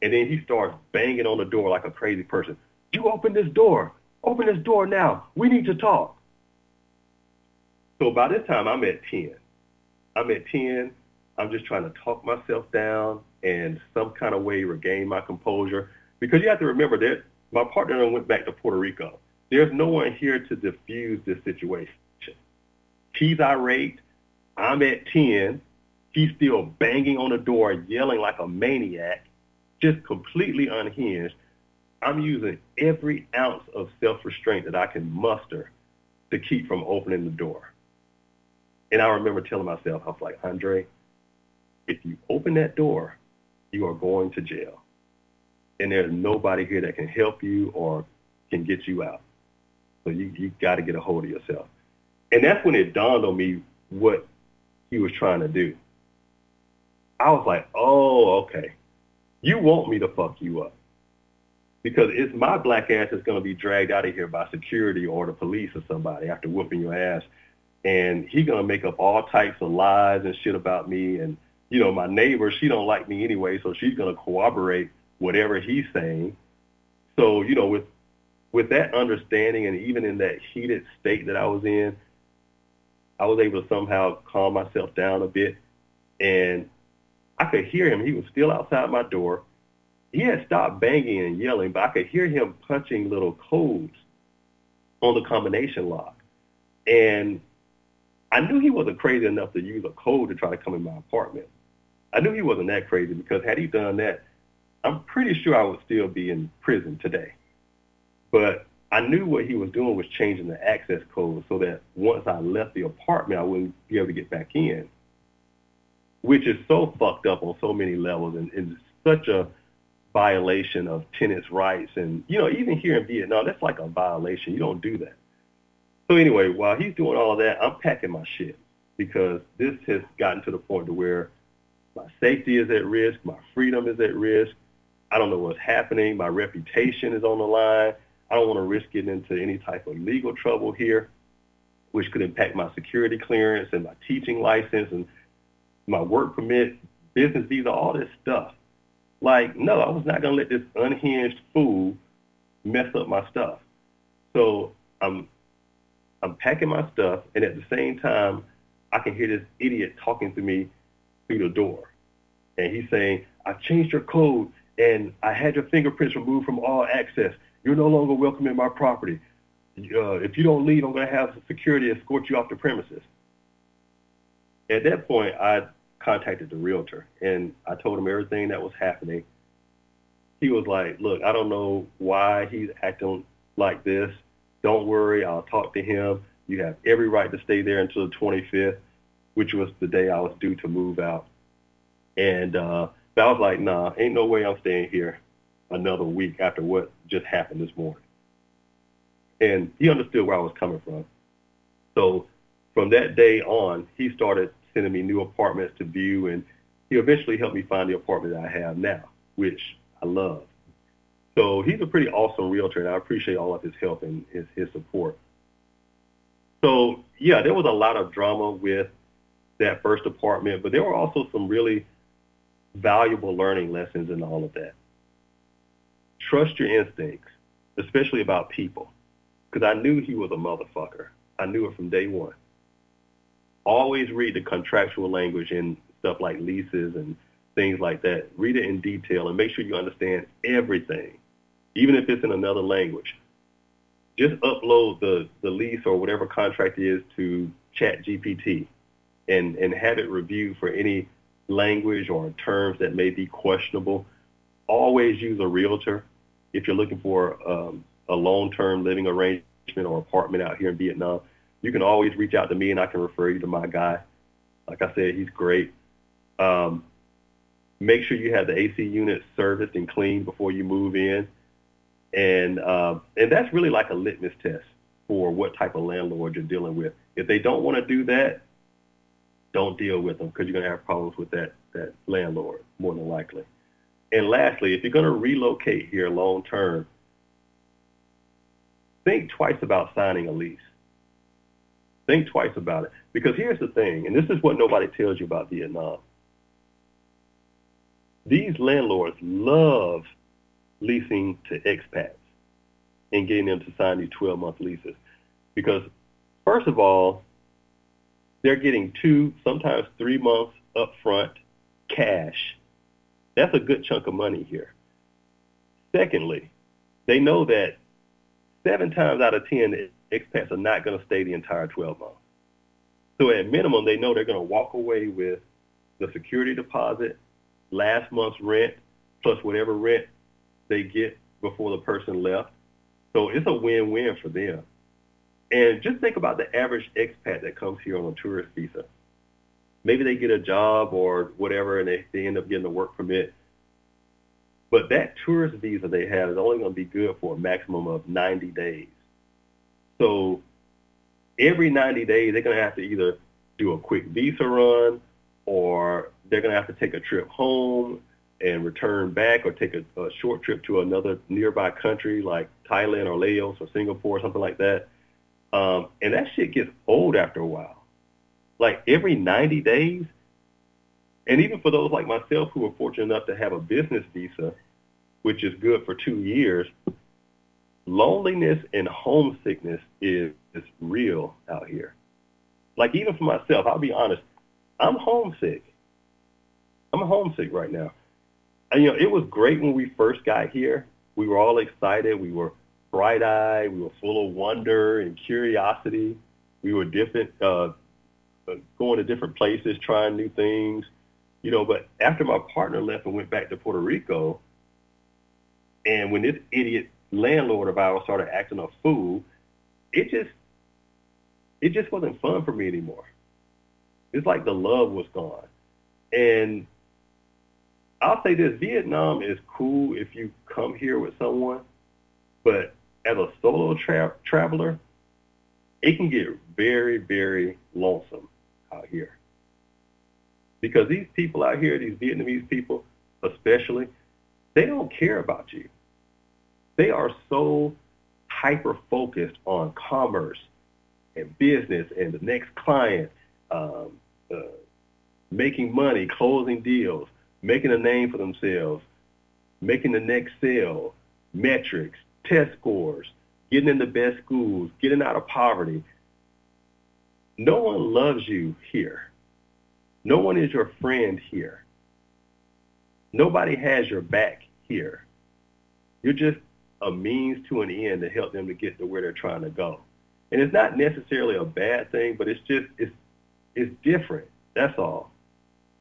And then he starts banging on the door like a crazy person. You open this door. Open this door now. We need to talk. So by this time, I'm at 10. I'm just trying to talk myself down and some kind of way regain my composure. Because you have to remember that my partner went back to Puerto Rico. There's no one here to diffuse this situation. He's irate. I'm at 10. He's still banging on the door, yelling like a maniac, just completely unhinged. I'm using every ounce of self-restraint that I can muster to keep from opening the door. And I remember telling myself, I was like, Andre, if you open that door, you are going to jail. And there's nobody here that can help you or can get you out. So you got to get a hold of yourself. And that's when it dawned on me what he was trying to do. I was like, oh, okay. You want me to fuck you up. Because it's my black ass that's going to be dragged out of here by security or the police or somebody after whooping your ass. And he's going to make up all types of lies and shit about me. And, you know, my neighbor, she don't like me anyway, so she's going to corroborate whatever he's saying. So, with that understanding, and even in that heated state that I was in, I was able to somehow calm myself down a bit. And I could hear him. He was still outside my door. He had stopped banging and yelling, but I could hear him punching little codes on the combination lock. And I knew he wasn't crazy enough to use a code to try to come in my apartment. I knew he wasn't that crazy, because had he done that, I'm pretty sure I would still be in prison today. But I knew what he was doing was changing the access code so that once I left the apartment, I wouldn't be able to get back in, which is so fucked up on so many levels, and such a violation of tenants' rights. And, even here in Vietnam, that's like a violation. You don't do that. So anyway, while he's doing all of that, I'm packing my shit, because this has gotten to the point to where my safety is at risk, my freedom is at risk. I don't know what's happening. My reputation is on the line. I don't want to risk getting into any type of legal trouble here, which could impact my security clearance and my teaching license and my work permit, business visa, all this stuff. Like, no, I was not going to let this unhinged fool mess up my stuff. So I'm packing my stuff, and at the same time, I can hear this idiot talking to me through the door. And he's saying, "I've changed your code, and I had your fingerprints removed from all access. You're no longer welcome in my property. If you don't leave, I'm going to have security escort you off the premises." At that point, I contacted the realtor, and I told him everything that was happening. He was like, "Look, I don't know why he's acting like this. Don't worry, I'll talk to him. You have every right to stay there until the 25th, which was the day I was due to move out." And but I was like, "Nah, ain't no way I'm staying here another week after what just happened this morning." And he understood where I was coming from. So from that day on, he started sending me new apartments to view, and he eventually helped me find the apartment that I have now, which I love. So he's a pretty awesome realtor, and I appreciate all of his help and his support. So yeah, there was a lot of drama with that first apartment, but there were also some really valuable learning lessons in all of that. Trust your instincts, especially about people, because I knew he was a motherfucker. I knew it from day one. Always read the contractual language in stuff like leases and things like that. Read it in detail and make sure you understand everything, even if it's in another language. Just upload the lease or whatever contract is to ChatGPT and have it reviewed for any language or terms that may be questionable. Always use a realtor if you're looking for a long-term living arrangement or apartment out here in Vietnam. You can always reach out to me, and I can refer you to my guy. Like I said, he's great. Make sure you have the AC unit serviced and cleaned before you move in. And that's really like a litmus test for what type of landlord you're dealing with. If they don't want to do that, don't deal with them, because you're going to have problems with that landlord, more than likely. And lastly, if you're going to relocate here long term, think twice about signing a lease. Think twice about it. Because here's the thing, and this is what nobody tells you about Vietnam. These landlords love leasing to expats and getting them to sign these 12-month leases. Because, first of all, they're getting 2, sometimes 3 months upfront cash. That's a good chunk of money here. Secondly, they know that 7 times out of 10, the expats are not going to stay the entire 12 months. So at minimum, they know they're going to walk away with the security deposit, last month's rent, plus whatever rent they get before the person left. So it's a win-win for them. And just think about the average expat that comes here on a tourist visa. Maybe they get a job or whatever, and they end up getting a work permit. But that tourist visa they have is only going to be good for a maximum of 90 days. So every 90 days, they're going to have to either do a quick visa run, or they're going to have to take a trip home and return back, or take a short trip to another nearby country like Thailand or Laos or Singapore or something like that. And that shit gets old after a while. Like every 90 days, and even for those like myself who are fortunate enough to have a business visa, which is good for 2 years, loneliness and homesickness is real out here. Like even for myself, I'll be honest, I'm homesick. I'm homesick right now. And, it was great when we first got here. We were all excited. We were bright-eyed. We were full of wonder and curiosity. We were going to different places, trying new things, But after my partner left and went back to Puerto Rico, and when this idiot landlord of ours started acting a fool, it just wasn't fun for me anymore. It's like the love was gone. And I'll say this, Vietnam is cool if you come here with someone, but as a solo traveler, it can get very, very lonesome out here. Because these people out here, these Vietnamese people especially, they don't care about you. They are so hyper-focused on commerce and business and the next client, making money, closing deals, making a name for themselves, making the next sale, metrics, test scores, getting in the best schools, getting out of poverty. No one loves you here. No one is your friend here. Nobody has your back here. You're just a means to an end to help them to get to where they're trying to go. And it's not necessarily a bad thing, but it's different. That's all.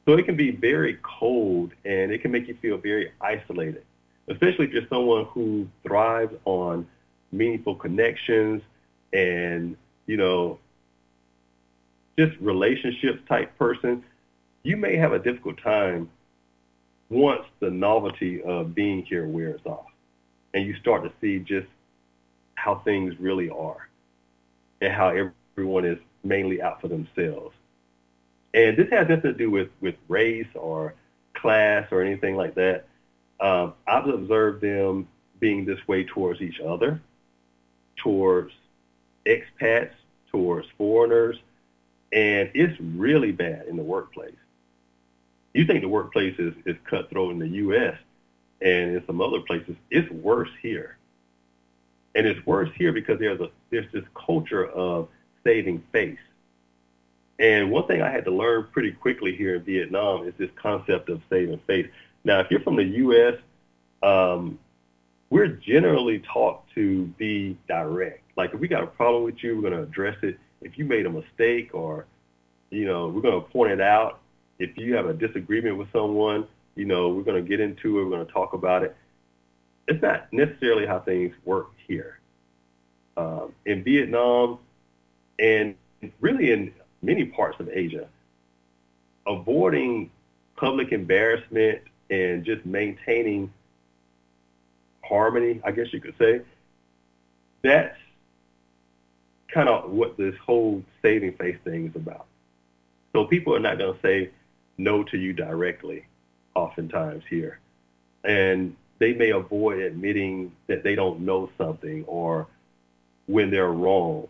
So it can be very cold and it can make you feel very isolated, especially if you're someone who thrives on meaningful connections and, just relationships type person. You may have a difficult time once the novelty of being here wears off and you start to see just how things really are and how everyone is mainly out for themselves. And this has nothing to do with race or class or anything like that. I've observed them being this way towards each other, towards expats, towards foreigners, and it's really bad in the workplace. You think the workplace is cutthroat in the U.S. and in some other places, it's worse here. And it's worse here because there's this culture of saving face. And one thing I had to learn pretty quickly here in Vietnam is this concept of saving face. Now, if you're from the U.S., we're generally taught to be direct. Like if we got a problem with you, we're going to address it. If you made a mistake or, we're going to point it out. If you have a disagreement with someone, we're going to get into it. We're going to talk about it. It's not necessarily how things work here. In Vietnam and really in many parts of Asia, avoiding public embarrassment and just maintaining harmony, I guess you could say, that's kind of what this whole saving face thing is about. So people are not going to say no to you directly oftentimes here. And they may avoid admitting that they don't know something or when they're wrong.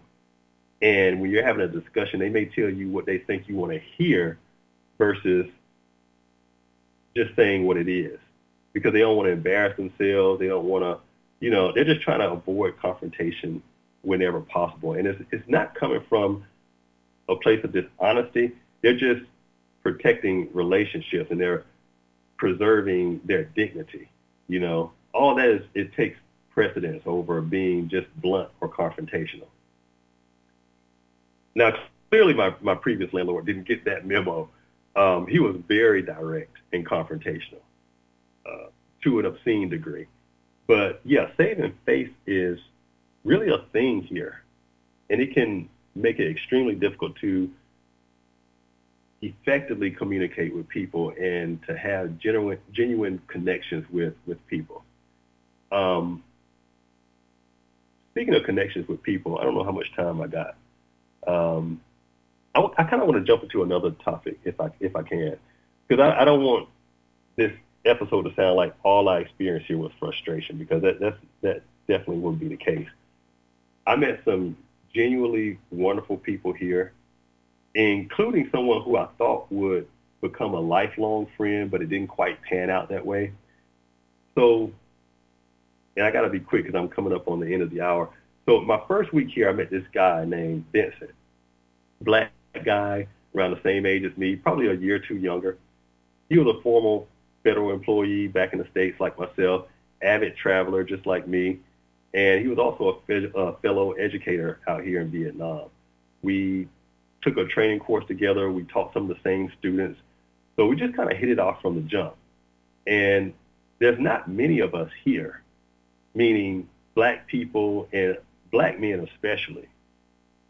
And when you're having a discussion, they may tell you what they think you want to hear versus just saying what it is, because they don't want to embarrass themselves. They don't want to, they're just trying to avoid confrontation whenever possible. And it's not coming from a place of dishonesty. They're just protecting relationships and they're preserving their dignity. All that is, it takes precedence over being just blunt or confrontational. Now, clearly my previous landlord didn't get that memo. He was very direct and confrontational to an obscene degree. But yeah, saving face is really a thing here. And it can make it extremely difficult to effectively communicate with people and to have genuine connections with people. Speaking of connections with people, I don't know how much time I got. I kind of want to jump into another topic if I can, because I don't want this episode to sound like all I experienced here was frustration, because that definitely wouldn't be the case. I met some genuinely wonderful people here, including someone who I thought would become a lifelong friend, but it didn't quite pan out that way. So and I got to be quick because I'm coming up on the end of the hour. So my first week here, I met this guy named Vincent, black guy around the same age as me, probably a year or two younger. He was a former federal employee back in the States like myself, avid traveler just like me, and he was also a fellow educator out here in Vietnam. We took a training course together. We taught some of the same students. So we just kind of hit it off from the jump. And there's not many of us here, meaning black people and black men especially.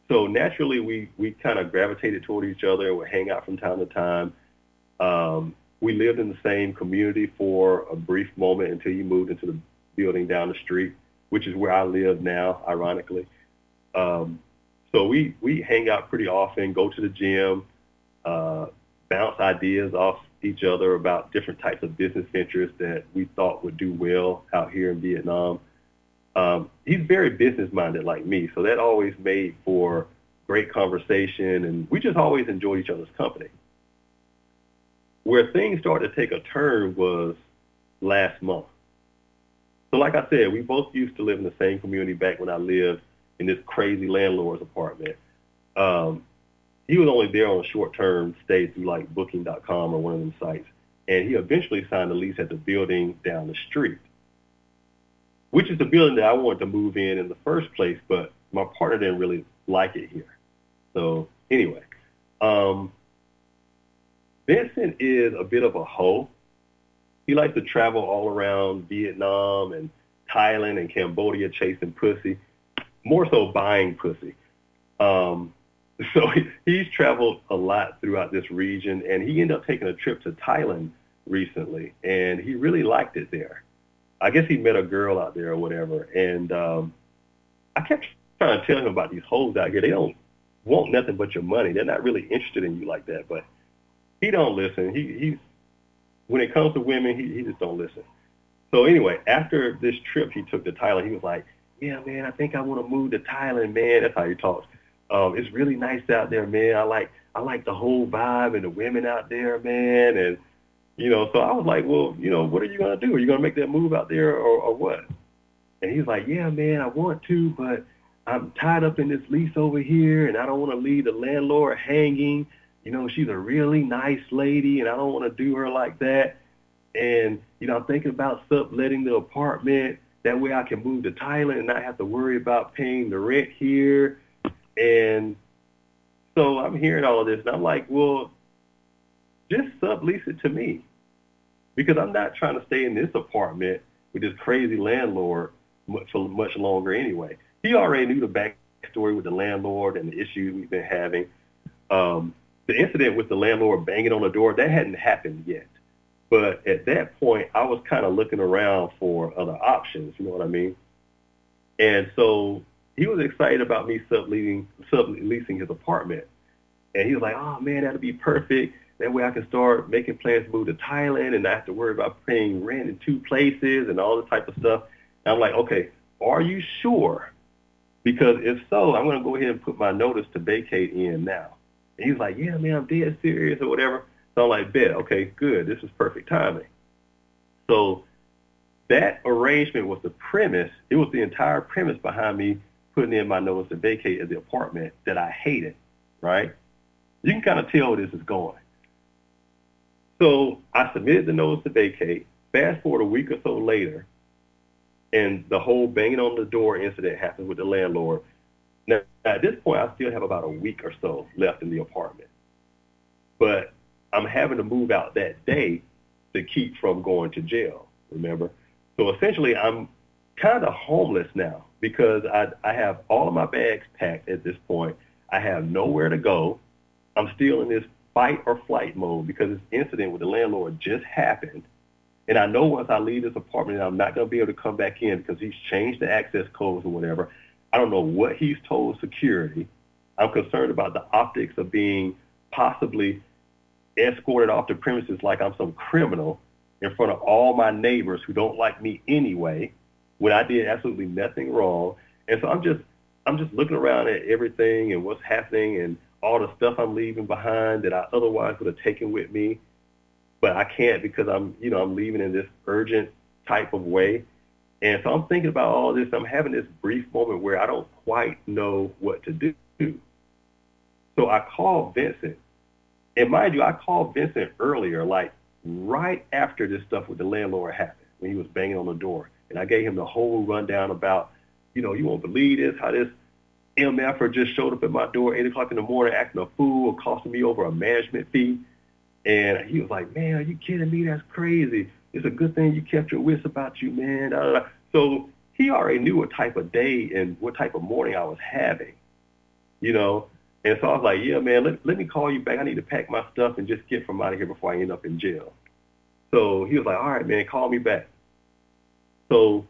So naturally, we kind of gravitated toward each other. We hang out from time to time. We lived in the same community for a brief moment until he moved into the building down the street, which is where I live now, ironically. So we hang out pretty often, go to the gym, bounce ideas off each other about different types of business ventures that we thought would do well out here in Vietnam. He's very business-minded like me, so that always made for great conversation, and we just always enjoyed each other's company. Where things started to take a turn was last month. So like I said, we both used to live in the same community back when I lived in this crazy landlord's apartment. He was only there on a short-term stay through like booking.com or one of them sites, and he eventually signed a lease at the building down the street, which is the building that I wanted to move in the first place, but my partner didn't really like it here. So anyway, Vincent is a bit of a hoe. He likes to travel all around Vietnam and Thailand and Cambodia chasing pussy, more so buying pussy. So he's traveled a lot throughout this region, and he ended up taking a trip to Thailand recently, and he really liked it there. I guess he met a girl out there or whatever, and I kept trying to tell him about these hoes out here. They don't want nothing but your money. They're not really interested in you like that, but he don't listen. He's when it comes to women, he just don't listen. So anyway, after this trip he took to Thailand, he was like, yeah, man, I think I want to move to Thailand, man. That's how he talks. It's really nice out there, man. I like the whole vibe and the women out there, man. And, so I was like, well, what are you going to do? Are you going to make that move out there or what? And he's like, yeah, man, I want to, but I'm tied up in this lease over here, and I don't want to leave the landlord hanging. She's a really nice lady, and I don't want to do her like that. And, I'm thinking about subletting the apartment. That way I can move to Thailand and not have to worry about paying the rent here. And so I'm hearing all of this, and I'm like, well, just sublease it to me, because I'm not trying to stay in this apartment with this crazy landlord for much longer anyway. He already knew the backstory with the landlord and the issues we've been having. The incident with the landlord banging on the door, that hadn't happened yet. But at that point, I was kind of looking around for other options, you know what I mean? And so he was excited about me subleasing his apartment. And he was like, oh, man, that'll be perfect. That way I can start making plans to move to Thailand and not have to worry about paying rent in two places and all this type of stuff. And I'm like, okay, are you sure? Because if so, I'm going to go ahead and put my notice to vacate in now. And he was like, yeah, man, I'm dead serious or whatever. So I'm like, bet, okay, good. This is perfect timing. So that arrangement was the premise. It was the entire premise behind me putting in my notice to vacate at the apartment that I hated, right? You can kind of tell where this is going. So I submitted the notice to vacate. Fast forward a week or so later, and the whole banging on the door incident happened with the landlord. Now, at this point, I still have about a week or so left in the apartment. But I'm having to move out that day to keep from going to jail, remember? So essentially, I'm kind of homeless now because I have all of my bags packed at this point. I have nowhere to go. I'm still in this fight or flight mode because this incident with the landlord just happened. And I know once I leave this apartment, I'm not going to be able to come back in because he's changed the access codes or whatever. I don't know what he's told security. I'm concerned about the optics of being possibly escorted off the premises like I'm some criminal in front of all my neighbors who don't like me anyway, when I did absolutely nothing wrong. And so I'm just looking around at everything and what's happening and all the stuff I'm leaving behind that I otherwise would have taken with me, but I can't because I'm leaving in this urgent type of way. And so I'm thinking about all this. I'm having this brief moment where I don't quite know what to do. So I called Vincent. And mind you, I called Vincent earlier, like right after this stuff with the landlord happened, when he was banging on the door. And I gave him the whole rundown about, you won't believe this, how this MFer just showed up at my door 8 o'clock in the morning acting a fool, costing me over a management fee. And he was like, man, are you kidding me? That's crazy. It's a good thing you kept your wits about you, man. Da, da, da. So he already knew what type of day and what type of morning I was having, And so I was like, yeah, man, let me call you back. I need to pack my stuff and just get from out of here before I end up in jail. So he was like, all right, man, call me back. So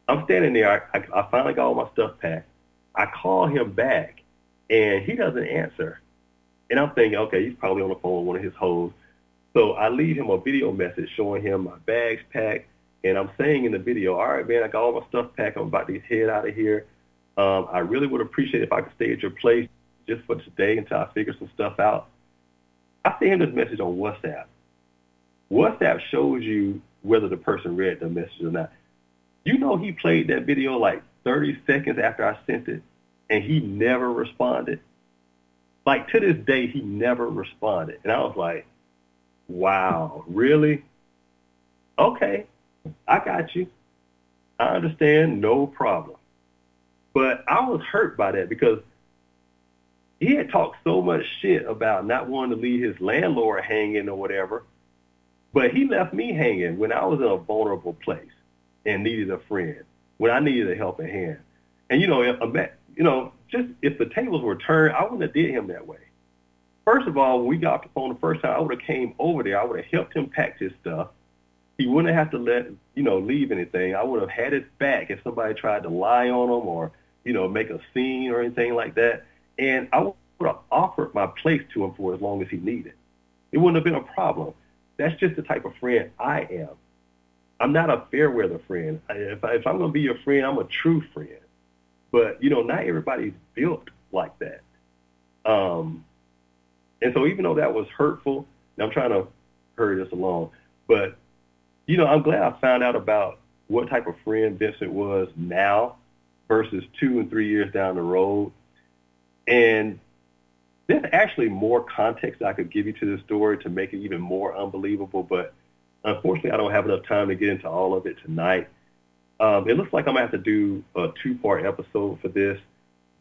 I'm standing there. I finally got all my stuff packed. I call him back, and he doesn't answer. And I'm thinking, okay, he's probably on the phone with one of his hoes. So I leave him a video message showing him my bags packed, and I'm saying in the video, all right, man, I got all my stuff packed. I'm about to head out of here. I really would appreciate if I could stay at your place just for today until I figure some stuff out. I sent him this message on WhatsApp. WhatsApp shows you whether the person read the message or not. He played that video like 30 seconds after I sent it, and he never responded. Like, to this day, he never responded. And I was like, wow, really? Okay, I got you. I understand, no problem. But I was hurt by that because he had talked so much shit about not wanting to leave his landlord hanging or whatever, but he left me hanging when I was in a vulnerable place and needed a friend, when I needed a helping hand. And, just if the tables were turned, I wouldn't have did him that way. First of all, when we got off the phone the first time, I would have came over there. I would have helped him pack his stuff. He wouldn't have to leave anything. I would have had his back if somebody tried to lie on him or, make a scene or anything like that. And I would have offered my place to him for as long as he needed. It wouldn't have been a problem. That's just the type of friend I am. I'm not a fair weather friend. If I'm going to be your friend, I'm a true friend. But, not everybody's built like that. And so even though that was hurtful, and I'm trying to hurry this along, but, I'm glad I found out about what type of friend Vincent was now versus 2 and 3 years down the road. And there's actually more context I could give you to this story to make it even more unbelievable, but unfortunately, I don't have enough time to get into all of it tonight. It looks like I'm going to have to do a 2-part episode for this,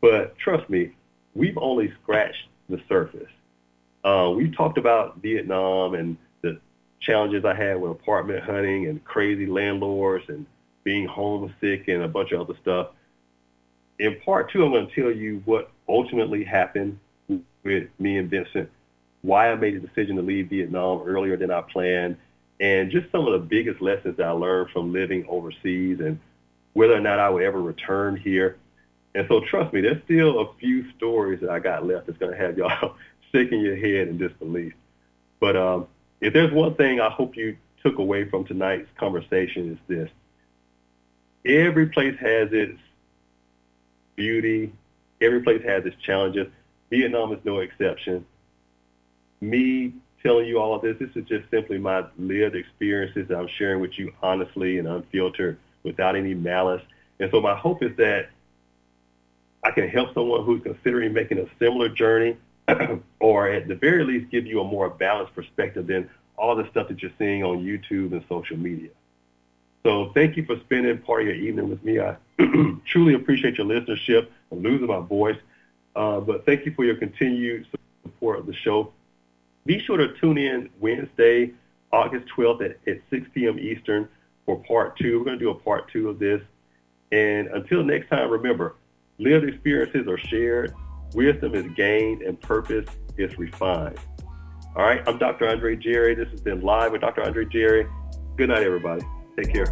but trust me, we've only scratched the surface. We've talked about Vietnam and the challenges I had with apartment hunting and crazy landlords and being homesick and a bunch of other stuff. In part 2, I'm going to tell you what ultimately happened with me and Vincent, why I made the decision to leave Vietnam earlier than I planned, and just some of the biggest lessons that I learned from living overseas and whether or not I would ever return here. And so trust me, there's still a few stories that I got left that's going to have y'all shaking your head in disbelief. But if there's one thing I hope you took away from tonight's conversation is this. Every place has its beauty. Every place has its challenges. Vietnam is no exception. Me telling you all of this is just simply my lived experiences that I'm sharing with you honestly and unfiltered without any malice. And so my hope is that I can help someone who's considering making a similar journey or at the very least give you a more balanced perspective than all the stuff that you're seeing on YouTube and social media. So thank you for spending part of your evening with me. I truly appreciate your listenership. I'm losing my voice. But thank you for your continued support of the show. Be sure to tune in Wednesday, August 12th at 6 p.m. Eastern for part 2. We're going to do a part 2 of this. And until next time, remember, lived experiences are shared, wisdom is gained, and purpose is refined. All right, I'm Dr. Andre Jerry. This has been Live with Dr. Andre Jerry. Good night, everybody. Take care.